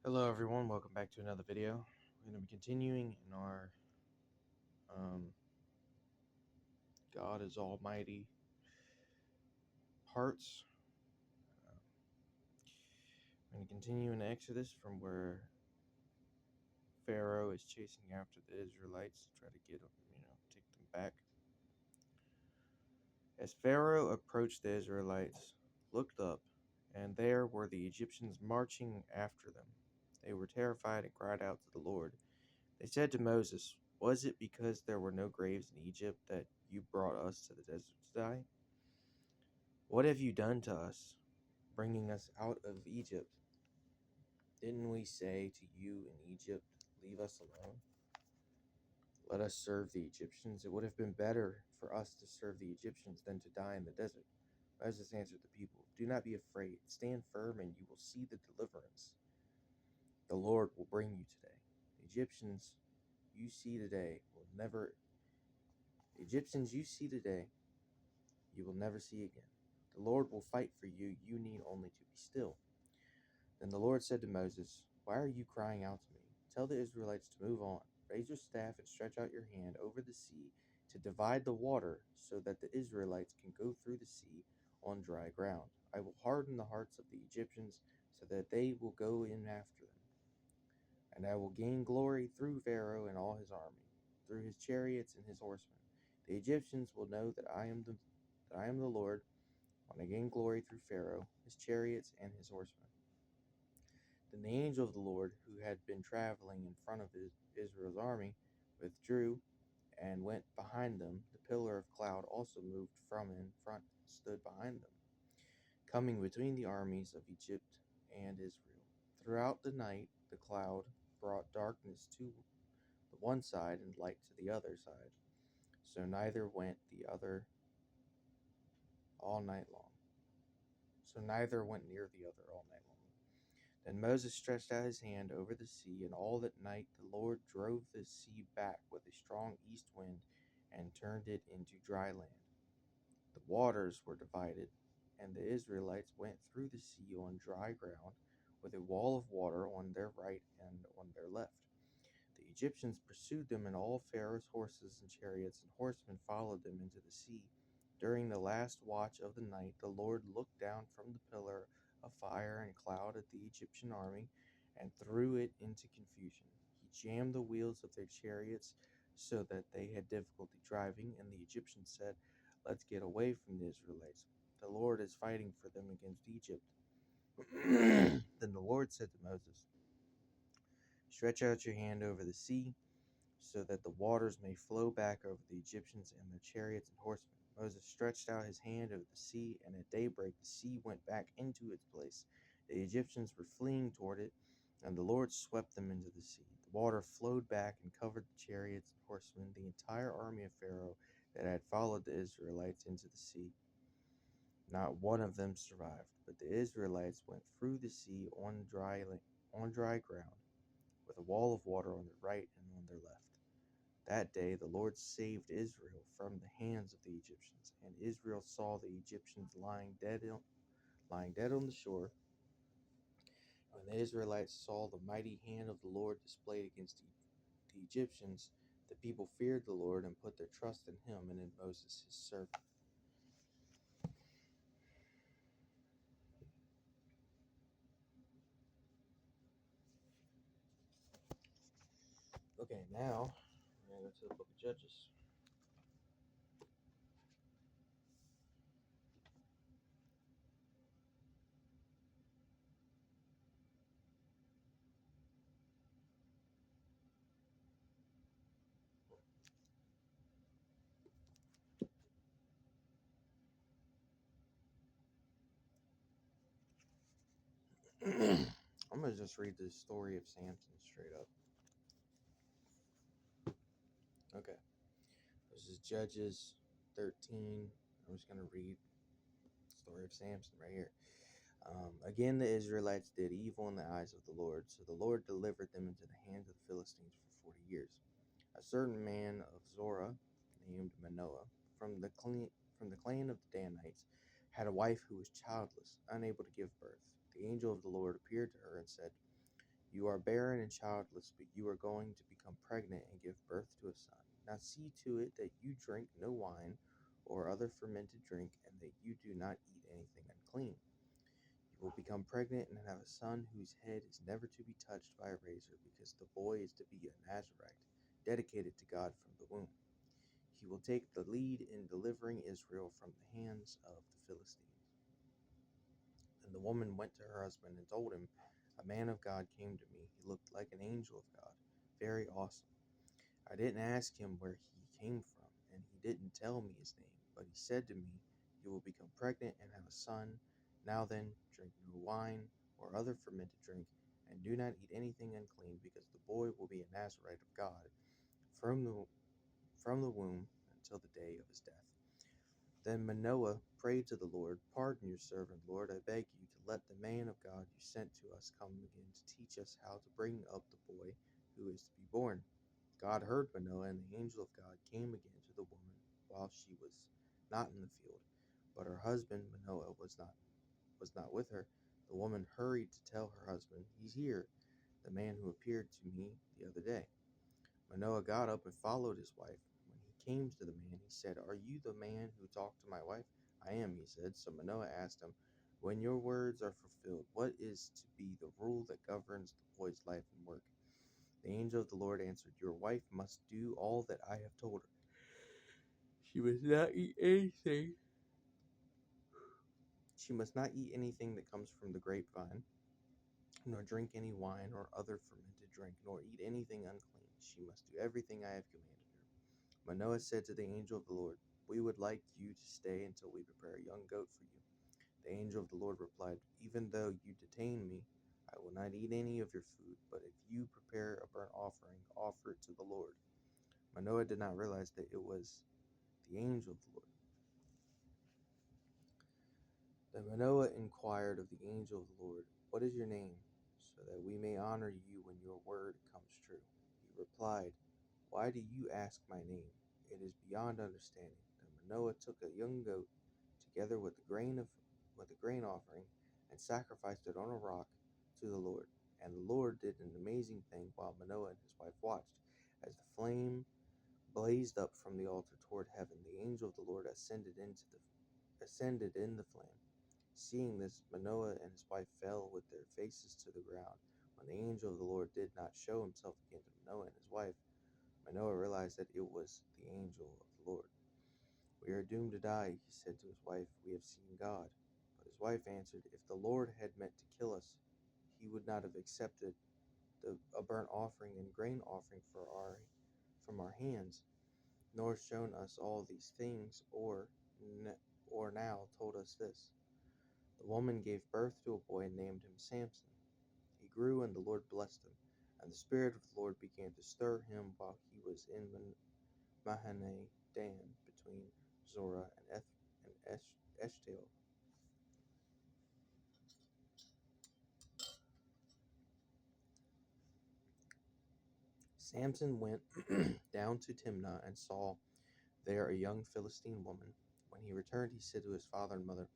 Hello everyone, welcome back to another video. We're going to be continuing in our God is Almighty parts. We're going to continue in Exodus from where Pharaoh is chasing after the Israelites to try to get them, take them back. As Pharaoh approached, the Israelites looked up, and there were the Egyptians marching after them. They were terrified and cried out to the Lord. They said to Moses, "Was it because there were no graves in Egypt that you brought us to the desert to die? What have you done to us, bringing us out of Egypt? Didn't we say to you in Egypt, 'Leave us alone. Let us serve the Egyptians'? It would have been better for us to serve the Egyptians than to die in the desert." Moses answered the people, "Do not be afraid. Stand firm, and you will see the deliverance the Lord will bring you today. The Egyptians you see today, you will never see again. The Lord will fight for you. You need only to be still." Then the Lord said to Moses, "Why are you crying out to me? Tell the Israelites to move on. Raise your staff and stretch out your hand over the sea to divide the water so that the Israelites can go through the sea on dry ground. I will harden the hearts of the Egyptians so that they will go in after them. And I will gain glory through Pharaoh and all his army, through his chariots and his horsemen. The Egyptians will know that I am the Lord when I gain glory through Pharaoh, his chariots, and his horsemen." Then the angel of the Lord, who had been traveling in front of Israel's army, withdrew and went behind them. The pillar of cloud also moved from in front and stood behind them, coming between the armies of Egypt and Israel. Throughout the night, the cloud brought darkness to the one side and light to the other side, so neither went the other all night long. So neither went near the other all night long. Then Moses stretched out his hand over the sea, and all that night the Lord drove the sea back with a strong east wind and turned it into dry land. The waters were divided, and the Israelites went through the sea on dry ground with a wall of water on their right and on their left. The Egyptians pursued them, and all Pharaoh's horses and chariots and horsemen followed them into the sea. During the last watch of the night, the Lord looked down from the pillar of fire and cloud at the Egyptian army and threw it into confusion. He jammed the wheels of their chariots so that they had difficulty driving, and the Egyptians said, "Let's get away from the Israelites. The Lord is fighting for them against Egypt." Then the Lord said to Moses, "Stretch out your hand over the sea, so that the waters may flow back over the Egyptians and their chariots and horsemen." Moses stretched out his hand over the sea, and at daybreak the sea went back into its place. The Egyptians were fleeing toward it, and the Lord swept them into the sea. The water flowed back and covered the chariots and horsemen, the entire army of Pharaoh that had followed the Israelites into the sea. Not one of them survived, but the Israelites went through the sea on dry ground, with a wall of water on their right and on their left. That day the Lord saved Israel from the hands of the Egyptians, and Israel saw the Egyptians lying dead on the shore. When the Israelites saw the mighty hand of the Lord displayed against the Egyptians, the people feared the Lord and put their trust in him and in Moses his servant. Okay, now we're going to go to the book of Judges. I'm going to just read the story of Samson straight up. Okay, this is Judges 13. I'm just going to read the story of Samson right here. Again, the Israelites did evil in the eyes of the Lord, so the Lord delivered them into the hands of the Philistines for 40 years. A certain man of Zorah, named Manoah, from the clan of the Danites, had a wife who was childless, unable to give birth. The angel of the Lord appeared to her and said, You are barren and childless, but you are going to become pregnant and give birth to a son. Now see to it that you drink no wine or other fermented drink, and that you do not eat anything unclean. You will become pregnant and have a son whose head is never to be touched by a razor, because the boy is to be a Nazarite, dedicated to God from the womb. He will take the lead in delivering Israel from the hands of the Philistines. And the woman went to her husband and told him, A man of God came to me. He looked like an angel of God, very awesome. I didn't ask him where he came from, and he didn't tell me his name, but he said to me, You will become pregnant and have a son. Now then, drink no wine or other fermented drink, and do not eat anything unclean, because the boy will be a Nazarite of God from the womb until the day of his death. Then Manoah prayed to the Lord, Pardon your servant, Lord, I beg you, to let the man of God you sent to us come again to teach us how to bring up the boy who is to be born. God heard Manoah, and the angel of God came again to the woman while she was not in the field. But her husband Manoah was not with her. The woman hurried to tell her husband, He's here, the man who appeared to me the other day. Manoah got up and followed his wife. When he came to the man, he said, Are you the man who talked to my wife? I am, he said. So Manoah asked him, When your words are fulfilled, what is to be the rule that governs the boy's life and work? The angel of the Lord answered, Your wife must do all that I have told her. She must not eat anything. She must not eat anything that comes from the grapevine, nor drink any wine or other fermented drink, nor eat anything unclean. She must do everything I have commanded her. Manoah said to the angel of the Lord, We would like you to stay until we prepare a young goat for you. The angel of the Lord replied, Even though you detain me, I will not eat any of your food, but if you prepare a burnt offering, offer it to the Lord. Manoah did not realize that it was the angel of the Lord. Then Manoah inquired of the angel of the Lord, What is your name, so that we may honor you when your word comes true? He replied, Why do you ask my name? It is beyond understanding. Then Manoah took a young goat, together with a grain offering, and sacrificed it on a rock to the Lord. And the Lord did an amazing thing while Manoah and his wife watched. As the flame blazed up from the altar toward heaven, the angel of the Lord ascended in the flame. Seeing this, Manoah and his wife fell with their faces to the ground. When the angel of the Lord did not show himself again to Manoah and his wife, Manoah realized that it was the angel of the Lord. We are doomed to die, he said to his wife. We have seen God. But his wife answered, If the Lord had meant to kill us, he would not have accepted a burnt offering and grain offering from our hands, nor shown us all these things, or now told us this. The woman gave birth to a boy and named him Samson. He grew, and the Lord blessed him, and the Spirit of the Lord began to stir him while he was in Mahane Dan, between Zorah and Eshtaol. Samson went down to Timnah and saw there a young Philistine woman. When he returned, he said to his father and mother,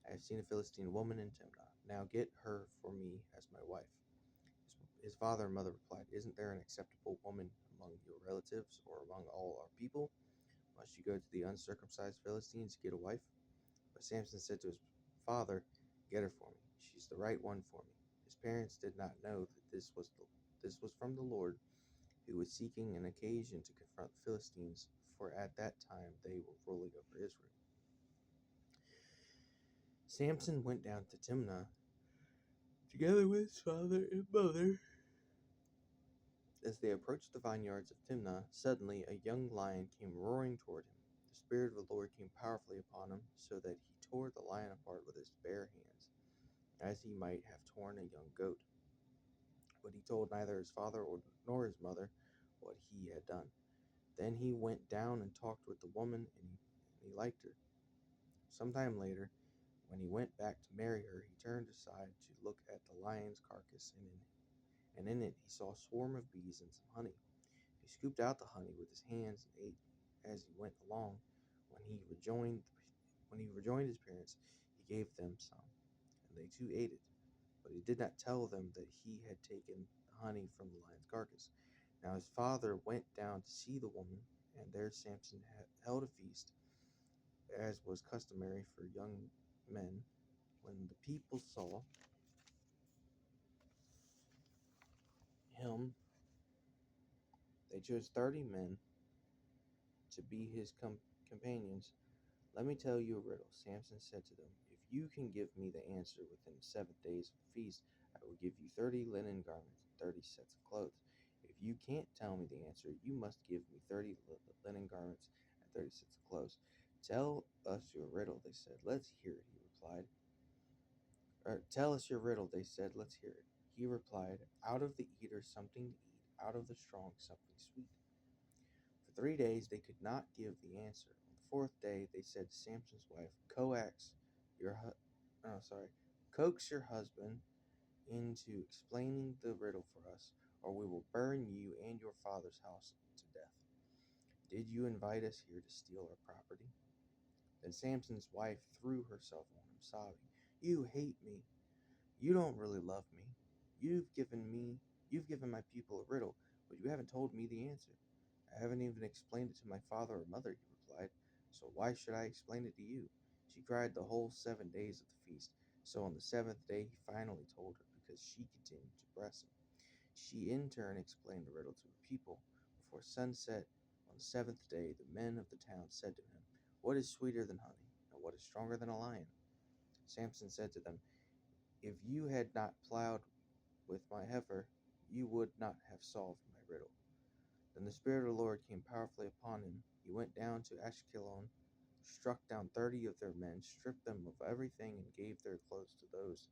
I have seen a Philistine woman in Timnah. Now get her for me as my wife. His father and mother replied, Isn't there an acceptable woman among your relatives or among all our people? Must you go to the uncircumcised Philistines to get a wife? But Samson said to his father, Get her for me. She's the right one for me. His parents did not know that this was from the Lord, who was seeking an occasion to confront the Philistines, for at that time they were ruling over Israel. Samson went down to Timnah together with his father and mother. As they approached the vineyards of Timnah, suddenly a young lion came roaring toward him. The Spirit of the Lord came powerfully upon him, so that he tore the lion apart with his bare hands, as he might have torn a young goat. But he told neither his father nor his mother what he had done. Then he went down and talked with the woman, and he liked her. Some time later, when he went back to marry her, he turned aside to look at the lion's carcass, and in it he saw a swarm of bees and some honey. He scooped out the honey with his hands and ate as he went along. When he rejoined his parents, he gave them some, and they too ate it. But he did not tell them that he had taken the honey from the lion's carcass. Now his father went down to see the woman, and there Samson held a feast, as was customary for young men. When the people saw him, they chose 30 men to be his companions. Let me tell you a riddle. Samson said to them, if you can give me the answer within 7 days of the feast, I will give you 30 linen garments and 30 sets of clothes. If you can't tell me the answer, you must give me 30 linen garments and 30 sets of clothes. Tell us your riddle, they said. Let's hear it, he replied. Tell us your riddle, they said. Let's hear it. He replied, out of the eater something to eat, out of the strong something sweet. For 3 days they could not give the answer. On the fourth day they said to Samson's wife, coax your husband into explaining the riddle for us, or we will burn you and your father's house to death. Did you invite us here to steal our property? Then Samson's wife threw herself on him, sobbing, you hate me. You don't really love me. You've given my people a riddle, but you haven't told me the answer. I haven't even explained it to my father or mother, he replied. So why should I explain it to you? She cried the whole 7 days of the feast. So on the seventh day he finally told her, because she continued to press him. She in turn explained the riddle to her people. Before sunset on the seventh day, the men of the town said to him, what is sweeter than honey, and what is stronger than a lion? Samson said to them, if you had not plowed with my heifer, you would not have solved my riddle. Then the Spirit of the Lord came powerfully upon him. He went down to Ashkelon, struck down 30 of their men, stripped them of everything, and gave their clothes to those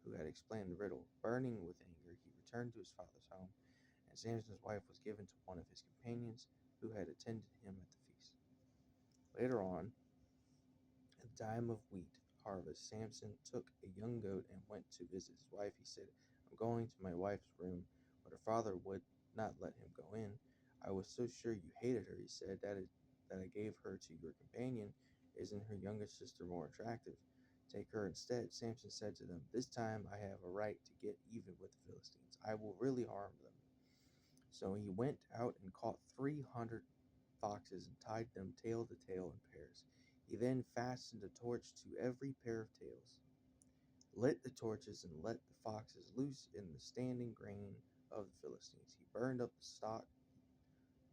who had explained the riddle. Burning with anger, he returned to his father's home, and Samson's wife was given to one of his companions who had attended him at the feast. Later on, at the time of wheat harvest, Samson took a young goat and went to visit his wife. He said, I'm going to my wife's room, but her father would not let him go in. I was so sure you hated her, he said, that I gave her to your companion. Isn't her younger sister more attractive? Take her instead. Samson said to them, this time I have a right to get even with the Philistines. I will really harm them. So he went out and caught 300 foxes and tied them tail to tail in pairs. He then fastened a torch to every pair of tails, lit the torches, and let the foxes loose in the standing grain of the Philistines. He burned up the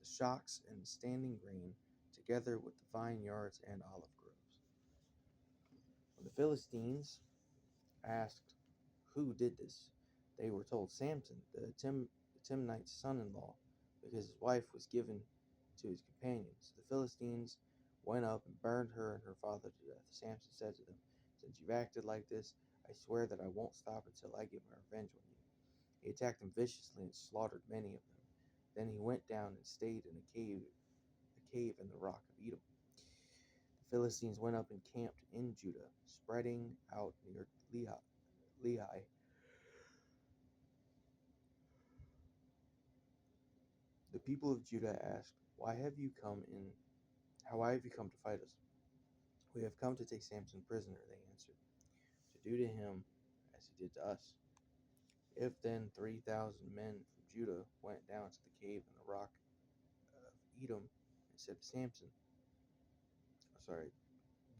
shocks and the standing grain, together with the vineyards and olive groves. When the Philistines asked who did this, they were told Samson, the Timnite's son-in-law, because his wife was given to his companions. The Philistines went up and burned her and her father to death. Samson said to them, since you've acted like this, I swear that I won't stop until I get my revenge on you. He attacked them viciously and slaughtered many of them. Then he went down and stayed in a cave in the rock of Edom. The Philistines went up and camped in Judah, spreading out near Lehi. The people of Judah asked, Why have you come to fight us? We have come to take Samson prisoner, they answered, to do to him as he did to us. If then 3,000 men from Judah went down to the cave in the rock of Edom and said to Samson,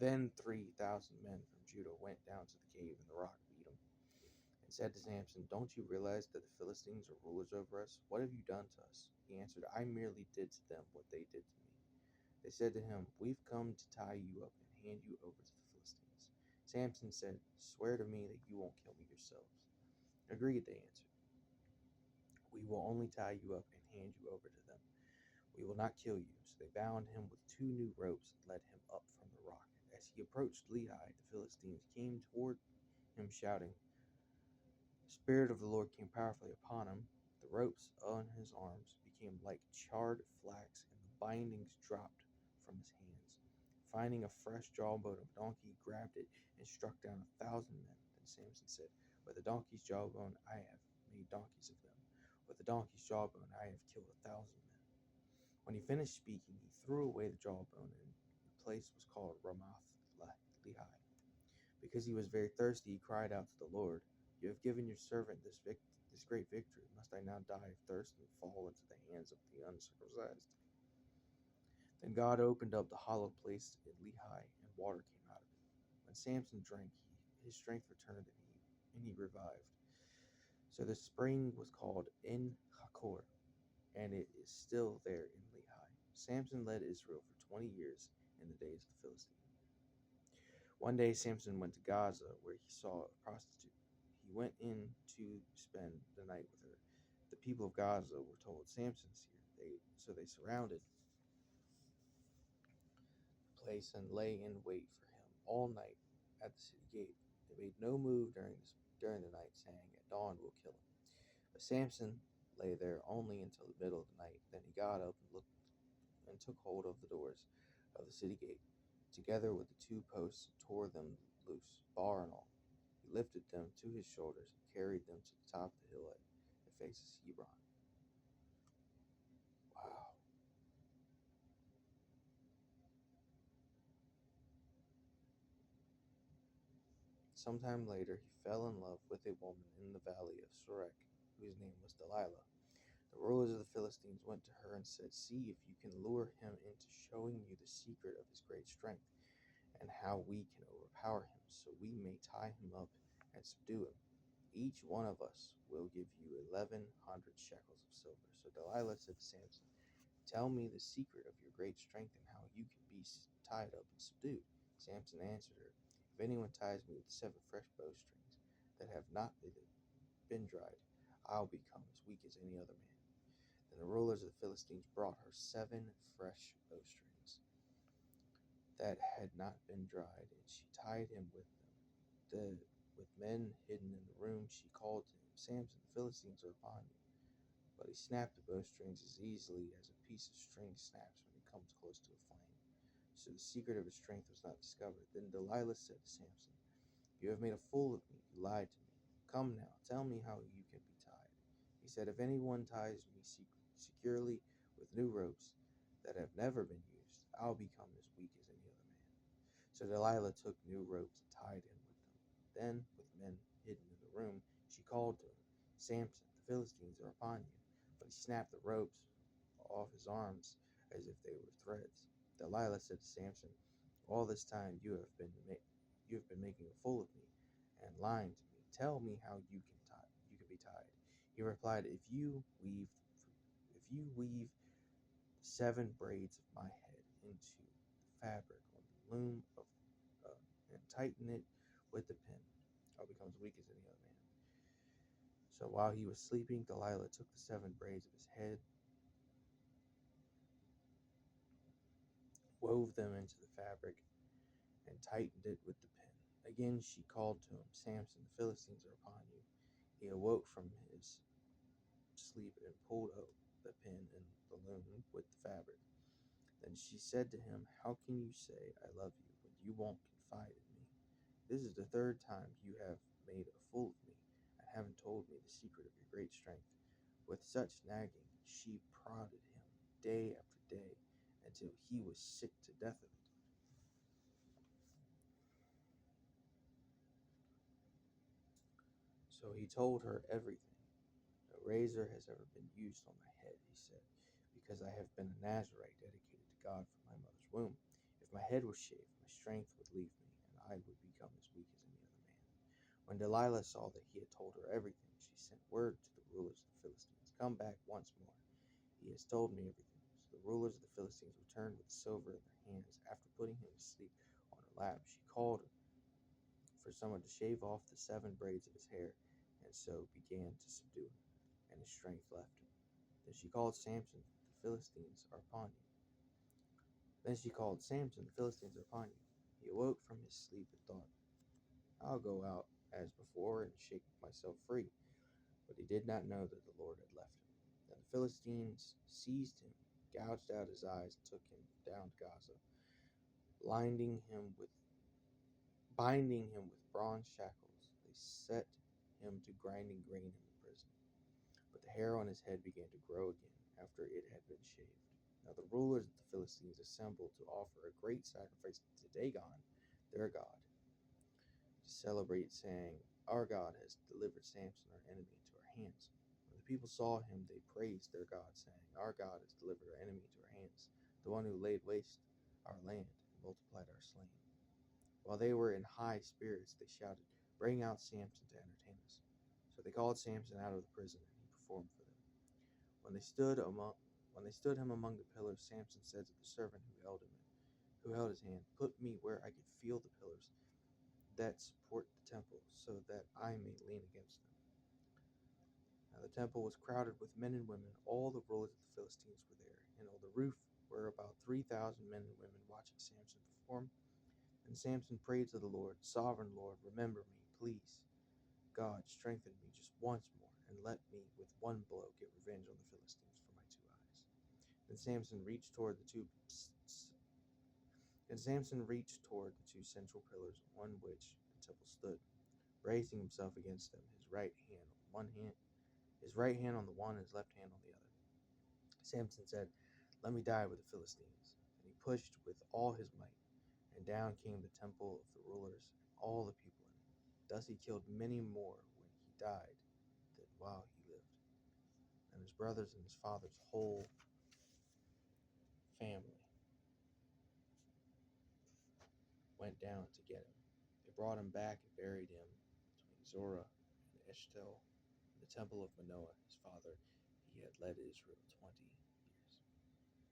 then 3,000 men from Judah went down to the cave in the rock of Edom and said to Samson, don't you realize that the Philistines are rulers over us? What have you done to us? He answered, I merely did to them what they did to me. They said to him, we've come to tie you up and hand you over to the Philistines. Samson said, swear to me that you won't kill me yourselves. Agreed, they answered. We will only tie you up and hand you over to them. We will not kill you. So they bound him with 2 new ropes and led him up from the rock. As he approached Lehi, the Philistines came toward him shouting. The Spirit of the Lord came powerfully upon him. The ropes on his arms became like charred flax, and the bindings dropped from his hands. Finding a fresh jawbone of a donkey, he grabbed it and struck down 1,000 men. Then Samson said, with the donkey's jawbone I have made donkeys of them. With the donkey's jawbone I have killed 1,000 men. When he finished speaking, he threw away the jawbone, and the place was called Ramath Lehi. Because he was very thirsty, he cried out to the Lord. You have given your servant this great victory. Must I now die of thirst and fall into the hands of the uncircumcised?" Then God opened up the hollow place in Lehi, and water came out of it. When Samson drank, his strength returned, and he revived. So the spring was called En Hakor, and it is still there in Lehi. Samson led Israel for 20 years in the days of the Philistines. One day Samson went to Gaza, where he saw a prostitute. He went in to spend the night with her. The people of Gaza were told, "Samson's here." So they surrounded the place and lay in wait for him all night at the city gate. They made no move during the night, saying, "At dawn we'll kill him." But Samson lay there only until the middle of the night. Then he got up and looked and took hold of the doors of the city gate, together with the two posts, and tore them loose, bar and all. He lifted them to his shoulders and carried them to the top of the hill that faces Hebron. Wow. Sometime later, he fell in love with a woman in the valley of Sorek, whose name was Delilah. The rulers of the Philistines went to her and said, "See if you can lure him into showing you the secret of his great strength, and how we can overpower him, so we may tie him up and subdue him. Each one of us will give you 1,100 shekels of silver." So Delilah said to Samson, "Tell me the secret of your great strength and how you can be tied up and subdued." Samson answered her, "If anyone ties me with 7 fresh bowstrings that have not been dried, I'll become as weak as any other man." Then the rulers of the Philistines brought her 7 fresh bowstrings that had not been dried, and she tied him with them. With men hidden in the room, she called to him, "Samson, the Philistines are upon you." But he snapped the bowstrings as easily as a piece of string snaps when it comes close to a flame. So the secret of his strength was not discovered. Then Delilah said to Samson, "You have made a fool of me. You lied to me. Come now, tell me how you can be tied." He said, "If anyone ties me securely with new ropes that have never been used, I'll become as weak as any other man." So Delilah took new ropes and tied him with them. Then, with men hidden in the room, she called to him, "Samson, the Philistines are upon you." But he snapped the ropes off his arms as if they were threads. Delilah said to Samson, "All this time you have been making a fool of me and lying to me. Tell me how you can be tied." He replied, If you weave 7 braids of my head into the fabric on the loom and tighten it with the pin, I'll become as weak as any other man." So while he was sleeping, Delilah took the 7 braids of his head, wove them into the fabric, and tightened it with the pin. Again she called to him, "Samson, the Philistines are upon you." He awoke from his sleep and pulled out the pin and the loom with the fabric. Then she said to him, "How can you say I love you when you won't confide in me? This is the 3rd time you have made a fool of me and haven't told me the secret of your great strength." With such nagging, she prodded him day after day until he was sick to death of it. So he told her everything. "No razor has ever been used on my head," he said, "because I have been a Nazarite dedicated to God from my mother's womb. If my head was shaved, my strength would leave me, and I would become as weak as any other man." When Delilah saw that he had told her everything, she sent word to the rulers of the Philistines, "Come back once more. He has told me everything." So the rulers of the Philistines returned with the silver in their hands. After putting him to sleep on her lap, she called for someone to shave off the 7 braids of his hair, and so began to subdue him, and his strength left him. Then she called Samson, "The Philistines are upon you." He awoke from his sleep and thought, "I'll go out as before and shake myself free." But he did not know that the Lord had left him. Then the Philistines seized him, gouged out his eyes, and took him down to Gaza, binding him with bronze shackles. They set him to grinding grain in the prison. But the hair on his head began to grow again after it had been shaved. Now the rulers of the Philistines assembled to offer a great sacrifice to Dagon, their god, to celebrate, saying, Our God has delivered Samson, our enemy, into our hands. When the people saw him, they praised their God, saying, Our God has delivered our enemy into our hands, the one who laid waste our land and multiplied our slain. While they were in high spirits, they shouted, Bring out Samson to entertain us. So they called Samson out of the prison, and he performed for them. When they stood him among the pillars, Samson said to the servant who held his hand, Put me where I could feel the pillars that support the temple, so that I may lean against them. Now the temple was crowded with men and women. All the rulers of the Philistines were there, and on the roof were about 3,000 men and women watching Samson perform. And Samson prayed to the Lord, Sovereign Lord, remember me, please. God, strengthen me just once more, and let me, with one blow, get revenge on the Philistines for my 2 eyes. Then Samson reached toward the two central pillars on which the temple stood, bracing himself against them, his right hand on the one, his left hand on the other. Samson said, Let me die with the Philistines. And he pushed with all his might, and down came the temple of the rulers and all the people in it. Thus he killed many more when he died than while he lived. And his brothers and his father's whole family went down to get him. They brought him back and buried him between Zorah and Eshtaol in the temple of Manoah, his father. He had led Israel 20